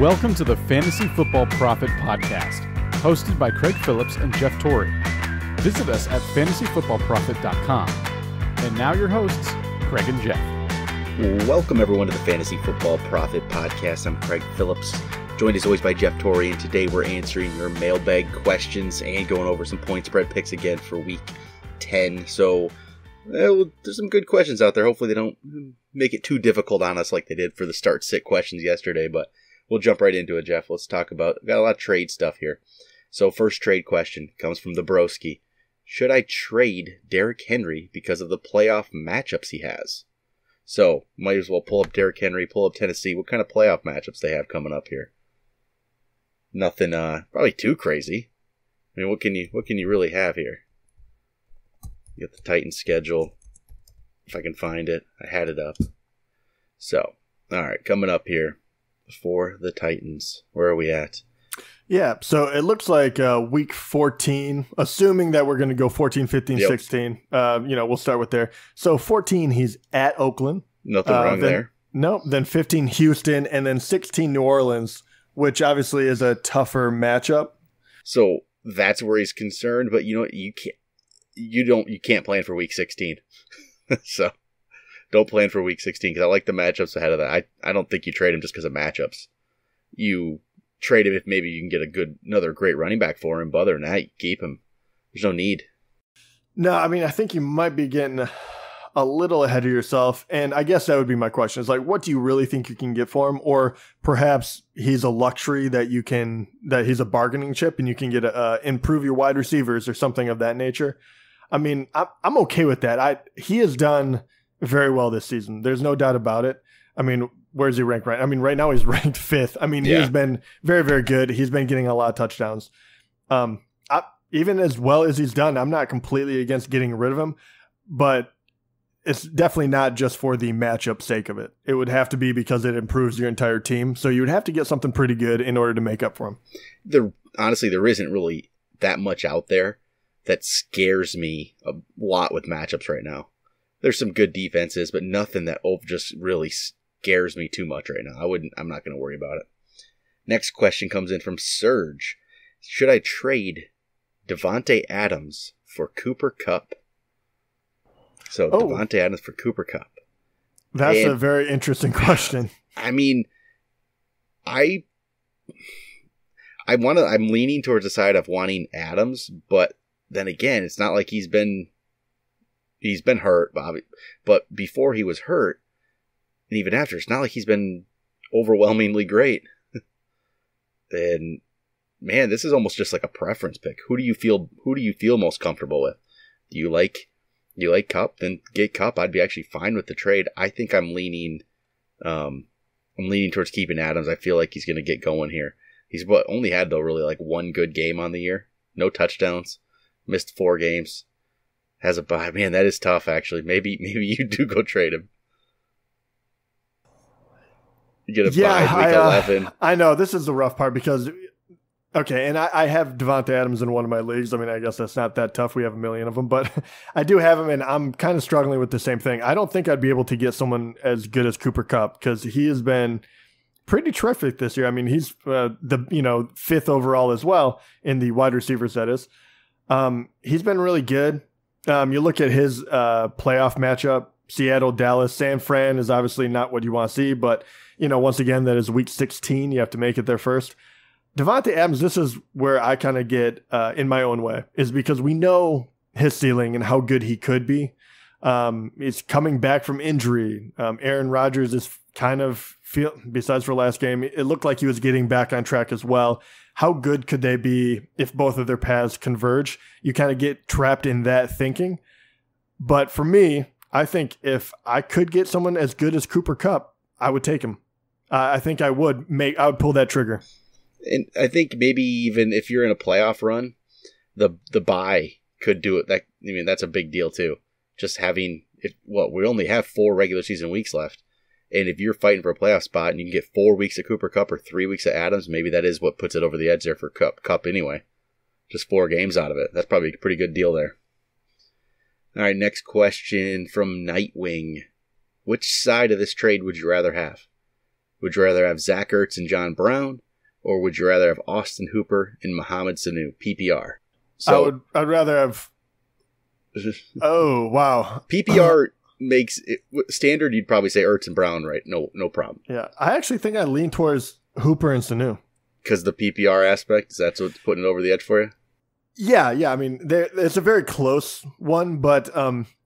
Welcome to the Fantasy Football Profit Podcast, hosted by Craig Phillips and Jeff Torrey. Visit us at fantasyfootballprofit.com. And now your hosts, Craig and Jeff. Welcome everyone to the Fantasy Football Profit Podcast. I'm Craig Phillips, joined as always by Jeff Torrey, and today we're answering your mailbag questions and going over some point spread picks again for week 10. So there's some good questions out there. Hopefully they don't make it too difficult on us like they did for the start-sit questions yesterday, but we'll jump right into it, Jeff. Let's talk about, got a lot of trade stuff here. So first trade question comes from the Broski. Should I trade Derrick Henry because of the playoff matchups he has? So, might as well pull up Derrick Henry, pull up Tennessee. What kind of playoff matchups they have coming up here? Nothing, probably too crazy. I mean, what can you really have here? You got the Titans schedule. If I can find it. I had it up. So, alright, coming up here. For the Titans. Where are we at? Yeah, so it looks like week 14, assuming that we're going to go 14, 15, 16. We'll start with there. So 14, he's at Oakland. Nothing wrong there. No, then 15, Houston, and then 16, New Orleans, which obviously is a tougher matchup. So that's where he's concerned, but you know what? You can't plan for week 16. So don't plan for week 16 because I like the matchups ahead of that. I don't think you trade him just because of matchups. You trade him if maybe you can get another great running back for him, but other than that, you keep him. There's no need. No, I mean, I think you might be getting a little ahead of yourself, and I guess that would be my question. Is like, what do you really think you can get for him? Or perhaps he's a luxury that he's a bargaining chip and you can get improve your wide receivers or something of that nature. I mean, I'm okay with that. He has done very well this season. There's no doubt about it. I mean, where's he ranked right? I mean, right now he's ranked 5th. I mean, He's been very, very good. He's been getting a lot of touchdowns. Even as well as he's done, I'm not completely against getting rid of him, but it's definitely not just for the matchup sake of it. It would have to be because it improves your entire team. So you would have to get something pretty good in order to make up for him. Honestly, there isn't really that much out there that scares me a lot with matchups right now. There's some good defenses, but nothing that just really scares me too much right now. I'm not going to worry about it. Next question comes in from Serge. Should I trade Devontae Adams for Cooper Kupp? So Devontae Adams for Cooper Kupp. That's a very interesting question. I mean, I'm leaning towards the side of wanting Adams, but then again, it's not like he's been hurt, Bobby. But before he was hurt, and even after, it's not like he's been overwhelmingly great. And man, this is almost just like a preference pick. Who do you feel most comfortable with? Do you like Kupp? Then get Kupp. I'd be actually fine with the trade. I think I'm leaning towards keeping Adams. I feel like he's going to get going here. He's only had though really like one good game on the year. No touchdowns. Missed 4 games. Has a bye. Man, that is tough, actually. Maybe you do go trade him. You get a bye week 11. I know. This is the rough part because, okay, and I have Devontae Adams in one of my leagues. I mean, I guess that's not that tough. We have a million of them, but I do have him, and I'm kind of struggling with the same thing. I don't think I'd be able to get someone as good as Cooper Kupp because he has been pretty terrific this year. I mean, he's the 5th overall as well in the wide receivers, that is. He's been really good. You look at his playoff matchup, Seattle, Dallas, San Fran is obviously not what you want to see, but once again, that is week 16. You have to make it there first. Devontae Adams, this is where I kind of get in my own way, is because we know his ceiling and how good he could be. He's coming back from injury. Aaron Rodgers is kind of besides for last game, it looked like he was getting back on track as well. How good could they be if both of their paths converge? You kind of get trapped in that thinking. But for me, I think if I could get someone as good as Cooper Kupp, I would take him. I think I would pull that trigger. And I think maybe even if you're in a playoff run, the bye could do it. That's a big deal too. Just having we only have 4 regular season weeks left. And if you're fighting for a playoff spot and you can get 4 weeks of Cooper Kupp or 3 weeks of Adams, maybe that is what puts it over the edge there for Kupp anyway. Just 4 games out of it. That's probably a pretty good deal there. All right, next question from Nightwing. Which side of this trade would you rather have? Would you rather have Zach Ertz and John Brown, or would you rather have Austin Hooper and Mohamed Sanu, PPR? So I'd rather have. Oh wow, PPR makes it standard. You'd probably say Ertz and Brown, right? No problem. Yeah, I actually think I lean towards Hooper and Sanu because the PPR aspect is that's what's putting it over the edge for you. Yeah. I mean, it's a very close one, but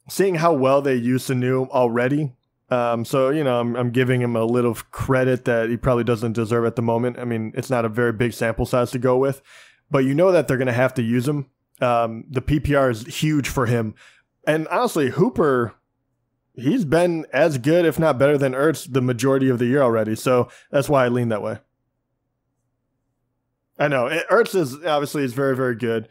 seeing how well they use Sanu already, so I'm giving him a little credit that he probably doesn't deserve at the moment. I mean, it's not a very big sample size to go with, but that they're going to have to use him. The PPR is huge for him, and honestly, Hooper, he's been as good, if not better, than Ertz the majority of the year already. So that's why I lean that way. I know Ertz is very, very good.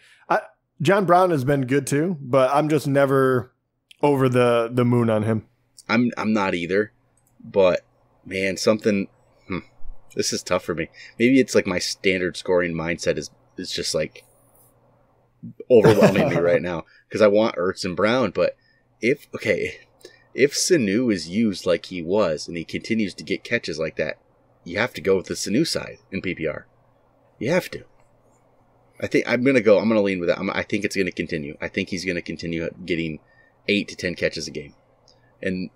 John Brown has been good too, but I'm just never over the moon on him. I'm not either, but man, this is tough for me. Maybe it's like my standard scoring mindset is just like overwhelming me right now because I want Ertz and Brown, but if Sanu is used like he was and he continues to get catches like that, you have to go with the Sanu side in PPR. You have to. I think I'm going to lean with that. I think it's going to continue. I think he's going to continue getting 8 to 10 catches a game. And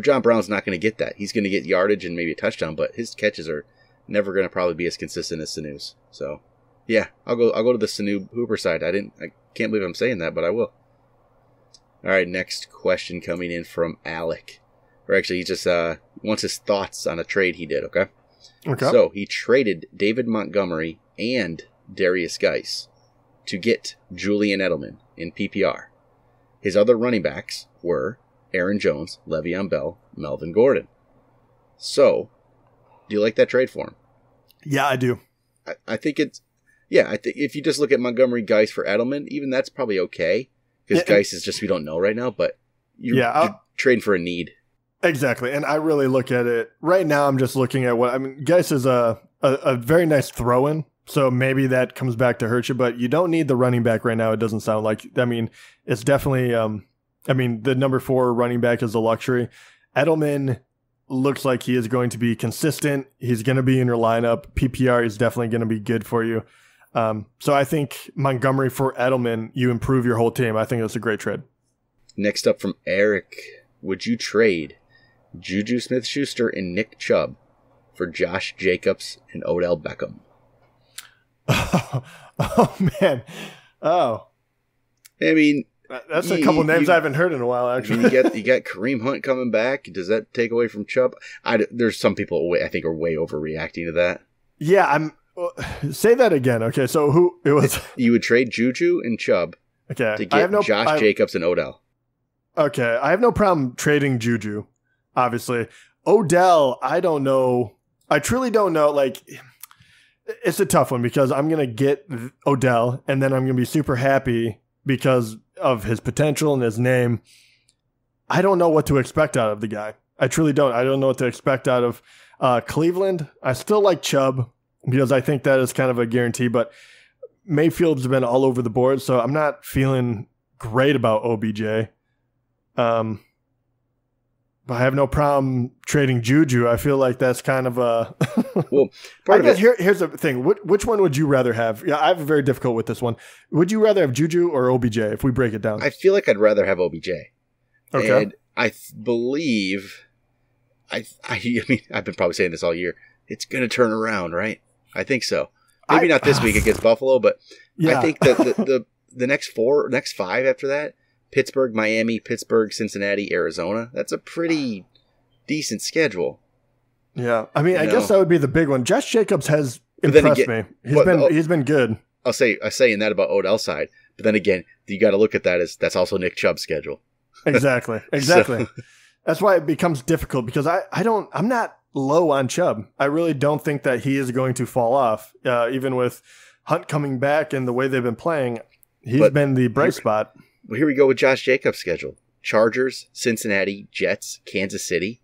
John Brown's not going to get that. He's going to get yardage and maybe a touchdown, but his catches are never going to probably be as consistent as Sanu's. So, yeah, I'll go to the Sanu Hooper side. I can't believe I'm saying that, but I will. All right, next question coming in from Alec. Or actually, he just wants his thoughts on a trade he did, okay? Okay. So, he traded David Montgomery and Darius Geis to get Julian Edelman in PPR. His other running backs were Aaron Jones, Le'Veon Bell, Melvin Gordon. So, do you like that trade for him? Yeah, I do. I think it's... Yeah, I think if you just look at Montgomery, Geis for Edelman, even that's probably okay. Because Geis is just we don't know right now, but you're trading for a need. Exactly, and I really look at it right now. I'm just looking at Geis is a very nice throw-in, so maybe that comes back to hurt you. But you don't need the running back right now. It doesn't sound like. I mean, it's definitely. The number 4 running back is a luxury. Edelman looks like he is going to be consistent. He's going to be in your lineup. PPR is definitely going to be good for you. So I think Montgomery for Edelman, you improve your whole team. I think that's a great trade. Next up from Eric, would you trade Juju Smith-Schuster and Nick Chubb for Josh Jacobs and Odell Beckham? Oh man. Oh. I mean, that's a couple names I haven't heard in a while, actually. You got Kareem Hunt coming back. Does that take away from Chubb? There's some people I think are way overreacting to that. Yeah, say that again. Okay, so who it was? You would trade Juju and Chubb to get Josh Jacobs and Odell. Okay, I have no problem trading Juju, obviously. Odell, I don't know. I truly don't know. Like, it's a tough one because I'm going to get Odell, and then I'm going to be super happy because of his potential and his name. I don't know what to expect out of the guy. I truly don't. I don't know what to expect out of Cleveland. I still like Chubb because I think that is kind of a guarantee, but Mayfield's been all over the board, so I'm not feeling great about OBJ. But I have no problem trading Juju. I feel like that's kind of a... Well, here's the thing. Which one would you rather have? Yeah, I have a very difficult with this one. Would you rather have Juju or OBJ if we break it down? I feel like I'd rather have OBJ. Okay. And I believe... I mean, I've been probably saying this all year. It's going to turn around, right? I think so. Maybe not this week against Buffalo, but yeah. I think that the next 5 after that, Pittsburgh, Miami, Pittsburgh, Cincinnati, Arizona. That's a pretty decent schedule. Yeah. I mean, I guess that would be the big one. Josh Jacobs has impressed me. He's been good. I'm saying that about Odell's side. But then again, you got to look at that as that's also Nick Chubb's schedule. Exactly. So. That's why it becomes difficult because I'm not low on Chubb. I really don't think that he is going to fall off. Even with Hunt coming back and the way they've been playing, he's been the bright spot. Well, here we go with Josh Jacobs' schedule. Chargers, Cincinnati, Jets, Kansas City.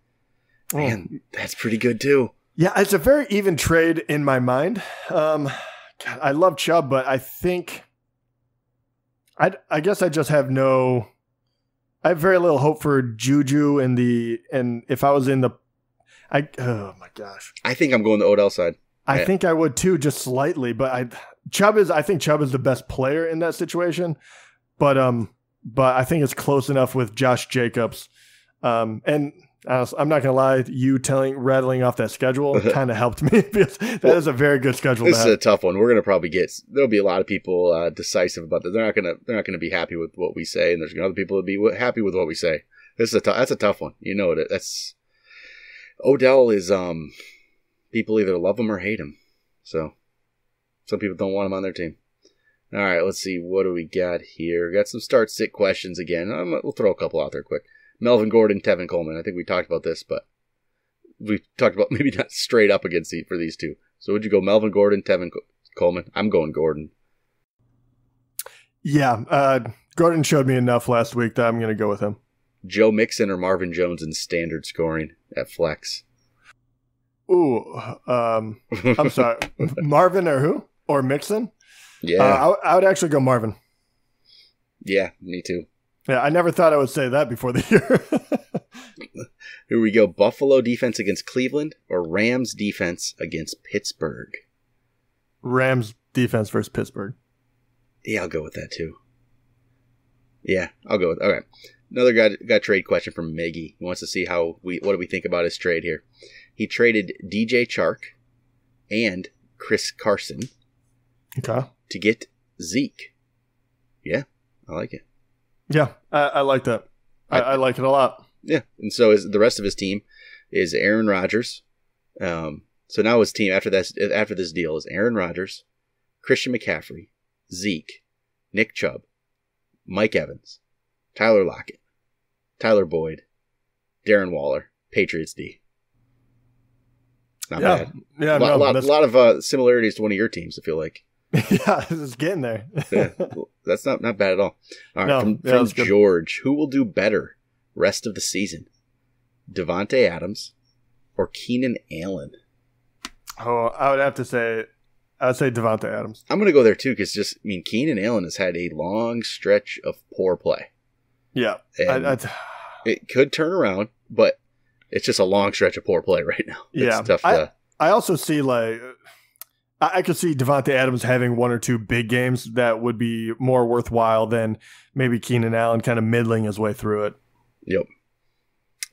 Man, that's pretty good too. Yeah, it's a very even trade in my mind. God, I love Chubb, but I think I guess I just have I have very little hope for Juju and if I was in the Oh my gosh. I think I'm going the Odell side. I think I would too, just slightly. But I think Chubb is the best player in that situation. But I think it's close enough with Josh Jacobs. And honestly, I'm not gonna lie, you rattling off that schedule kind of helped me because that is a very good schedule. This is a tough one. We're gonna probably there'll be a lot of people decisive about that. They're not gonna be happy with what we say, and there's other people that be happy with what we say. That's a tough one. You know it. That's Odell is people either love him or hate him. So some people don't want him on their team. All right, let's see. What do we got here? Got some start-sit questions again. We'll throw a couple out there quick. Melvin Gordon, Tevin Coleman. I think we talked about this, but we talked about maybe not straight up against for these two. So would you go Melvin Gordon, Tevin Coleman? I'm going Gordon. Yeah, Gordon showed me enough last week that I'm going to go with him. Joe Mixon or Marvin Jones in standard scoring at flex? Ooh, I'm sorry. Marvin or who? Or Mixon? Yeah. I would actually go Marvin. Yeah, me too. Yeah, I never thought I would say that before the year. Here we go. Buffalo defense against Cleveland or Rams defense against Pittsburgh? Rams defense versus Pittsburgh. Yeah, I'll go with that too. Yeah, I'll go with. All right. Another got trade question from Miggy. He wants to see what do we think about his trade here. He traded DJ Chark and Chris Carson to get Zeke. Yeah, I like it. Yeah, I like that. I like it a lot. Yeah, and so is the rest of his team is Aaron Rodgers. So now his team after this deal is Aaron Rodgers, Christian McCaffrey, Zeke, Nick Chubb, Mike Evans, Tyler Lockett, Tyler Boyd, Darren Waller, Patriots D. Not bad. Yeah, a lot of similarities to one of your teams, I feel like. Yeah, it's getting there. Yeah, that's not bad at all. All right, from George, who will do better rest of the season? Devontae Adams or Keenan Allen? Oh, I would say Devontae Adams. I'm going to go there too because Keenan Allen has had a long stretch of poor play. Yeah. It could turn around, but it's just a long stretch of poor play right now. It's tough to... I also see I could see Devontae Adams having one or two big games that would be more worthwhile than maybe Keenan Allen kind of middling his way through it. Yep.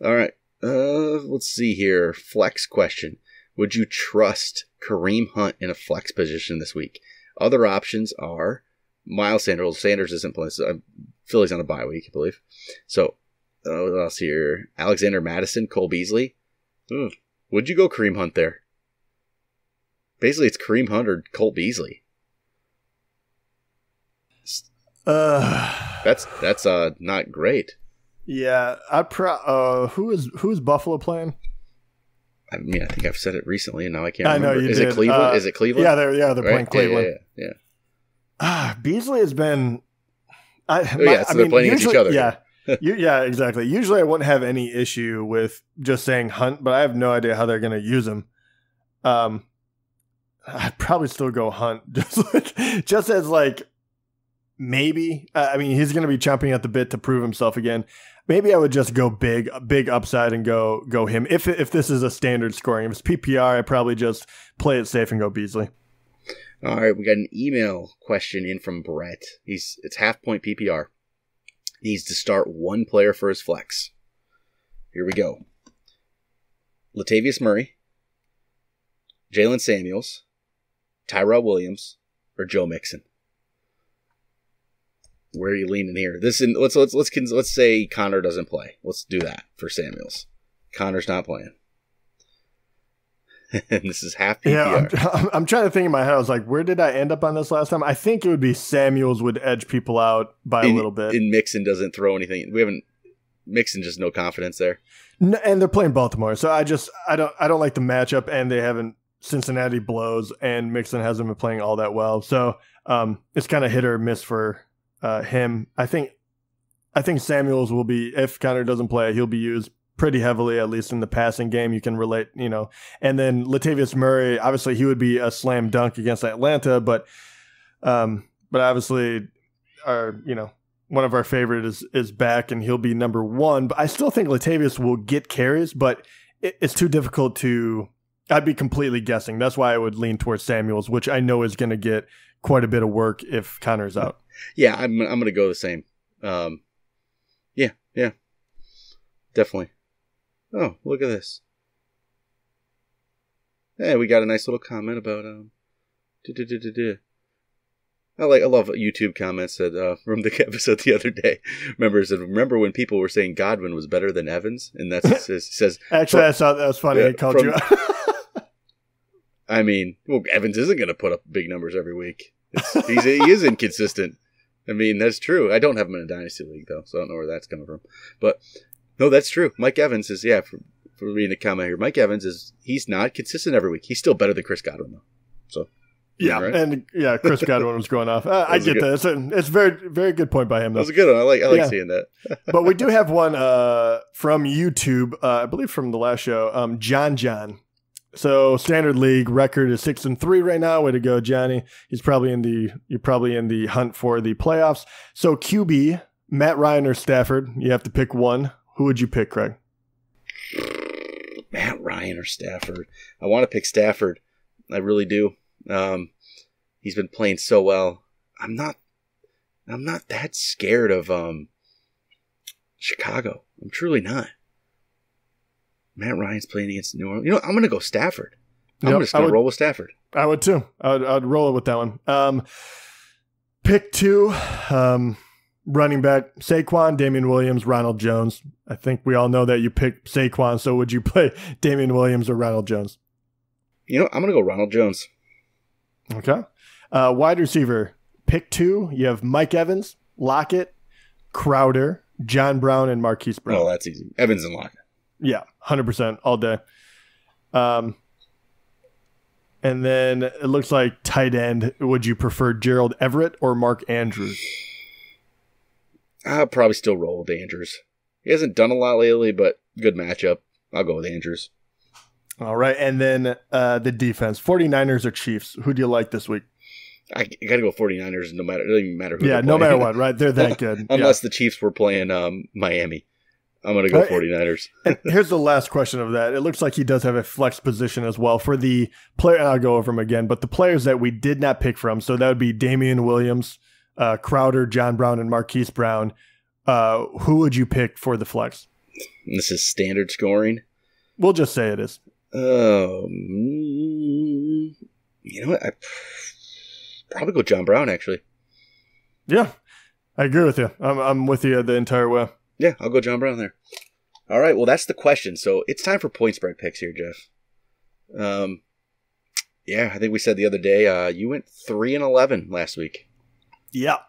All right. Let's see here. Flex question. Would you trust Kareem Hunt in a flex position this week? Other options are Miles Sanders. Sanders isn't playing. So Philly's on a bye week, I believe. So what else here? Alexander Madison, Cole Beasley. Would you go Kareem Hunt there? Basically, it's Kareem Hunt or Cole Beasley. That's not great. Yeah, who is Buffalo playing? I think I've said it recently, and now I can't remember. I know you did. Is it Cleveland? Is it Cleveland? Yeah, they're playing Cleveland. Yeah. Beasley has been. So they're playing against each other. Yeah. Yeah, exactly. Usually, I wouldn't have any issue with just saying Hunt, but I have no idea how they're going to use him. I'd probably still go Hunt, just as maybe. He's going to be chomping at the bit to prove himself again. Maybe I would just go big upside and go him. If this is a standard scoring, if it's PPR, I'd probably just play it safe and go Beasley. All right, we got an email question in from Brett. It's half point PPR. He needs to start one player for his flex. Here we go. Latavius Murray, Jalen Samuels, Tyrell Williams, or Joe Mixon. Where are you leaning here? Let's say Connor doesn't play. Let's do that for Samuels. Connor's not playing. And this is half PPR. Yeah, I'm trying to think in my head. I was like, where did I end up on this last time? I think it would be Samuels would edge people out by a little bit. And Mixon doesn't throw anything. Mixon just no confidence there. No, and they're playing Baltimore, so I don't like the matchup, and they haven't. Cincinnati blows, and Mixon hasn't been playing all that well. So it's kind of hit or miss for him. I think Samuels will be, if Connor doesn't play, he'll be used pretty heavily, at least in the passing game. You can relate, And then Latavius Murray, obviously he would be a slam dunk against Atlanta, but obviously one of our favorite is back and he'll be number one. But I still think Latavius will get carries, but it's too difficult to. I'd be completely guessing. That's why I would lean towards Samuels, which I know is going to get quite a bit of work if Connor's out. Yeah, I'm going to go the same. Yeah, definitely. Oh, look at this. Hey, we got a nice little comment about I love YouTube comments that from the episode the other day. Remember when people were saying Godwin was better than Evans, and that's it says. Actually, I saw that was funny. Yeah, he called you out. I mean, well, Evans isn't going to put up big numbers every week. He is inconsistent. I mean, that's true. I don't have him in a dynasty league though, so I don't know where that's coming from. But no, that's true. Mike Evans is for reading the comment here. Mike Evans he's not consistent every week. He's still better than Chris Godwin though. So. Yeah, right? and Chris Godwin was going off. I get that. It's a very, very good point by him, though. That was a good one. I like seeing that. But we do have one from YouTube, I believe from the last show, John. So standard league record is 6-3 right now. Way to go, Johnny. You're probably in the hunt for the playoffs. So QB, Matt Ryan or Stafford. You have to pick one. Who would you pick, Craig? Matt Ryan or Stafford. I want to pick Stafford. I really do. He's been playing so well. I'm not that scared of Chicago. I'm truly not. Matt Ryan's playing against New Orleans. You know, I'm going to go Stafford. I'm just going to roll with Stafford. I would too. I'd roll it with that one. Pick 2, running back, Saquon, Damian Williams, Ronald Jones. I think we all know that you picked Saquon, so would you play Damian Williams or Ronald Jones? You know, I'm going to go Ronald Jones. Okay. Wide receiver, pick 2. You have Mike Evans, Lockett, Crowder, John Brown, and Marquise Brown. Oh, that's easy. Evans and Lockett. Yeah, 100% all day. And then it looks like tight end. Would you prefer Gerald Everett or Mark Andrews? I'll probably still roll with Andrews. He hasn't done a lot lately, but good matchup. I'll go with Andrews. All right, and then the defense, 49ers or Chiefs. Who do you like this week? I got to go 49ers no matter. It doesn't even matter who Yeah, no matter what, right? They're that good. Unless the Chiefs were playing Miami. I'm going to go 49ers. And here's the last question of that. It looks like he does have a flex position as well for the player. And I'll go over them again, but the players that we did not pick from. So that would be Damian Williams, Crowder, John Brown, and Marquise Brown. Who would you pick for the flex? This is standard scoring. We'll just say it is. You know what? I probably go John Brown, actually. Yeah, I agree with you. I'm with you the entire way. Yeah, I'll go John Brown there. All right, well, that's the question. So it's time for point spread picks here, Jeff. Yeah, I think we said the other day you went 3-11 last week. Yeah.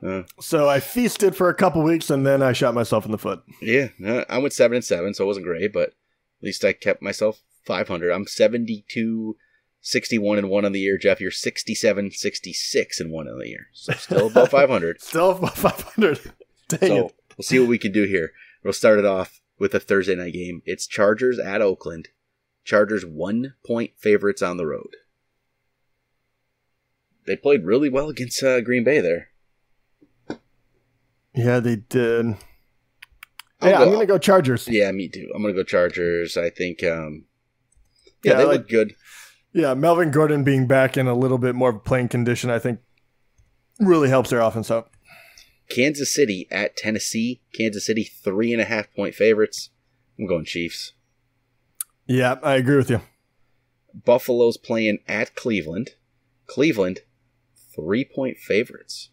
So I feasted for a couple weeks, and then I shot myself in the foot. Yeah, I went 7-7, so it wasn't great, but at least I kept myself 500. I'm 72-61-1 on the year, Jeff. You're 67-66-1 on the year. So still above 500. Still above 500. Dang it. We'll see what we can do here. We'll start it off with a Thursday night game. It's Chargers at Oakland. Chargers 1-point favorites on the road. They played really well against Green Bay there. Yeah, they did. I'm going to go Chargers. Yeah, me too. I'm going to go Chargers. I think, they look good. Yeah, Melvin Gordon being back in a little bit more of a playing condition, I think, really helps their offense out. Kansas City at Tennessee. Kansas City 3.5-point favorites. I'm going Chiefs. Yeah, I agree with you. Buffalo's playing at Cleveland. Cleveland 3-point favorites.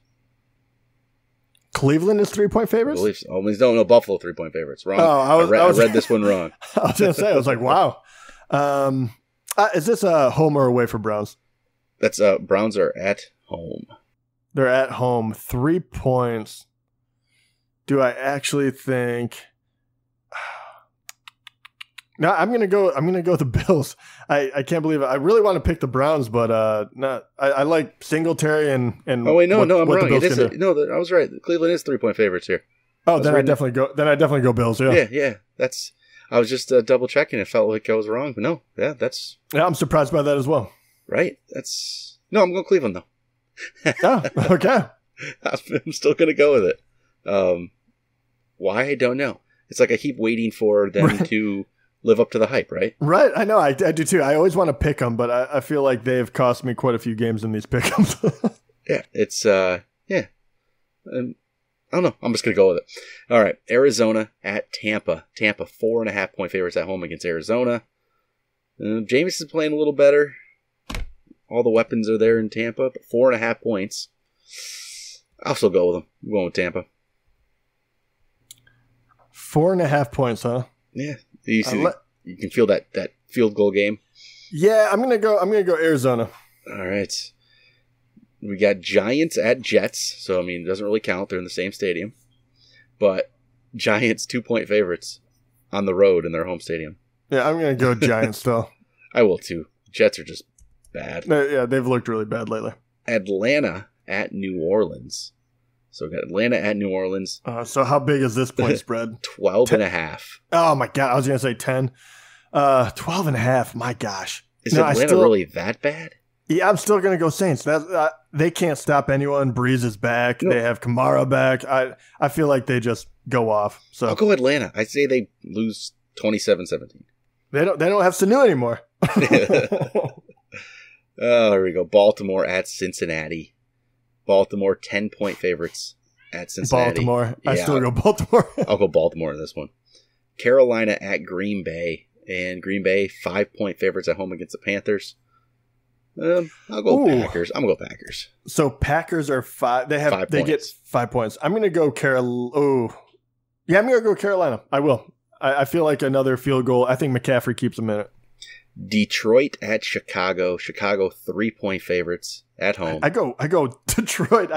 Cleveland is 3-point favorites? I believe so. No, Buffalo 3-point favorites. Wrong. Oh, I read this one wrong. I was going to say, I was like, wow. Is this a home or away for Browns? That's Browns are at home. They're at home. 3 points. Do I actually think? No, I'm gonna go with the Bills. I can't believe it. I really want to pick the Browns, but I like Singletary and. Oh wait, I'm wrong. I was right. Cleveland is 3-point favorites here. Oh, then I definitely go Bills. Yeah. Yeah. I was just double checking. It felt like I was wrong, but no. Yeah, I'm surprised by that as well. Right. I'm going Cleveland though. Oh, okay. I'm still going to go with it. Why? I don't know. It's like I keep waiting for them to live up to the hype, right? Right. I know. I do too. I always want to pick them, but I feel like they've cost me quite a few games in these pick-ems. Yeah, it's, yeah. I don't know. I'm just going to go with it. All right. Arizona at Tampa. Tampa, 4.5-point favorites at home against Arizona. Jameis is playing a little better. All the weapons are there in Tampa, but 4.5 points. I'll still go with them. I'm going with Tampa. 4.5 points, huh? Yeah. You can feel that field goal game. Yeah, I'm gonna go Arizona. All right. We got Giants at Jets. So, I mean, it doesn't really count. They're in the same stadium. But Giants 2-point favorites on the road in their home stadium. Yeah, I'm going to go Giants, though. I will, too. Jets are just bad. Yeah, they've looked really bad lately. Atlanta at New Orleans. So, we got Atlanta at New Orleans. So, how big is this point spread? 12.5. Oh, my God. I was going to say 10. 12.5. My gosh. Is Atlanta really that bad? Yeah, I'm still going to go Saints. They can't stop anyone. Breeze is back. They have Kamara back. I feel like they just go off. So I'll go Atlanta. I say they lose 27-17. They don't have Sanu anymore. Oh, here we go. Baltimore at Cincinnati. Baltimore 10-point favorites at Cincinnati. Baltimore. Yeah, I still go Baltimore. I'll go Baltimore in this one. Carolina at Green Bay. And Green Bay 5-point favorites at home against the Panthers. I'll go Packers. I'm gonna go Packers. So Packers are 5. They get 5 points. I'm gonna go Yeah, I'm gonna go Carolina. I will. I feel like another field goal. I think McCaffrey keeps them in it. Detroit at Chicago. Chicago 3-point favorites at home. I go Detroit.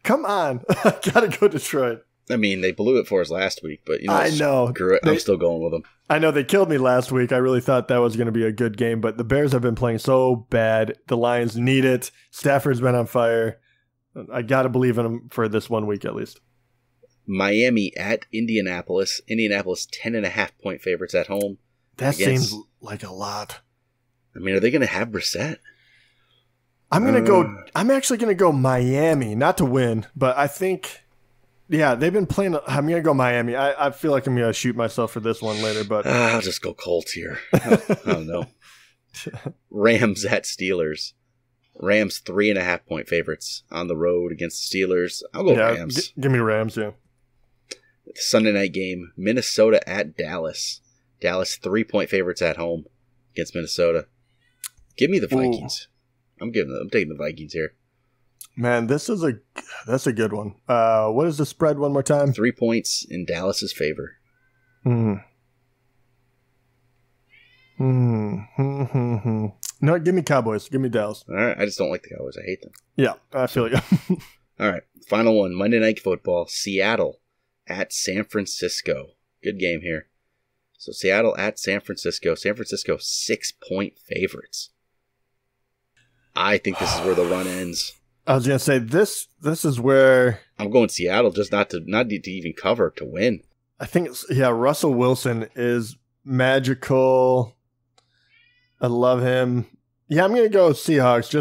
Come on. I gotta go Detroit. I mean, they blew it for us last week, but I know. Screw it. I'm still going with them. I know they killed me last week. I really thought that was going to be a good game, but the Bears have been playing so bad. The Lions need it. Stafford's been on fire. I got to believe in them for this 1 week at least. Miami at Indianapolis. Indianapolis 10.5-point favorites at home. That seems like a lot. I mean, are they going to have Brissett? I'm actually going to go Miami, not to win, but I think. Yeah, they've been playing. I'm going to go Miami. I feel like I'm going to shoot myself for this one later, but I'll just go Colts here. I don't know. Rams at Steelers. Rams 3.5-point favorites on the road against the Steelers. I'll go Rams. Give me Rams, yeah. Sunday night game. Minnesota at Dallas. Dallas 3-point favorites at home against Minnesota. Give me the Vikings. I'm taking the Vikings here. Man, that's a good one. What is the spread one more time? 3 points in Dallas's favor. No, give me Cowboys. Give me Dallas. All right, I just don't like the Cowboys. I hate them. Yeah, I feel you. All right, final one. Monday Night Football. Seattle at San Francisco. Good game here. So Seattle at San Francisco. San Francisco 6-point favorites. I think this is where the run ends. I was gonna say this is where I'm going Seattle, just not to even cover, to win. I think Russell Wilson is magical. I love him. Yeah, I'm gonna go Seahawks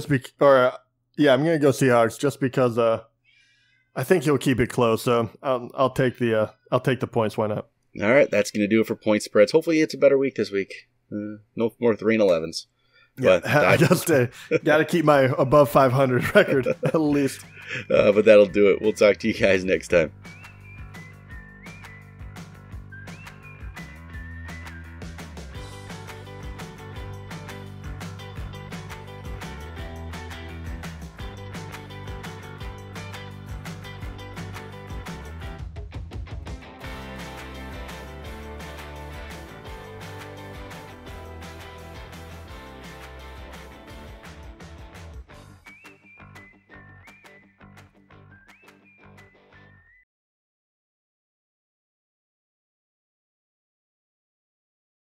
I'm gonna go Seahawks just because I think he'll keep it close. So I'll take the points. Why not? All right, that's gonna do it for point spreads. Hopefully, it's a better week this week. No more 3-11s. Yeah, I just got to keep my above 500 record at least. But that'll do it. We'll talk to you guys next time.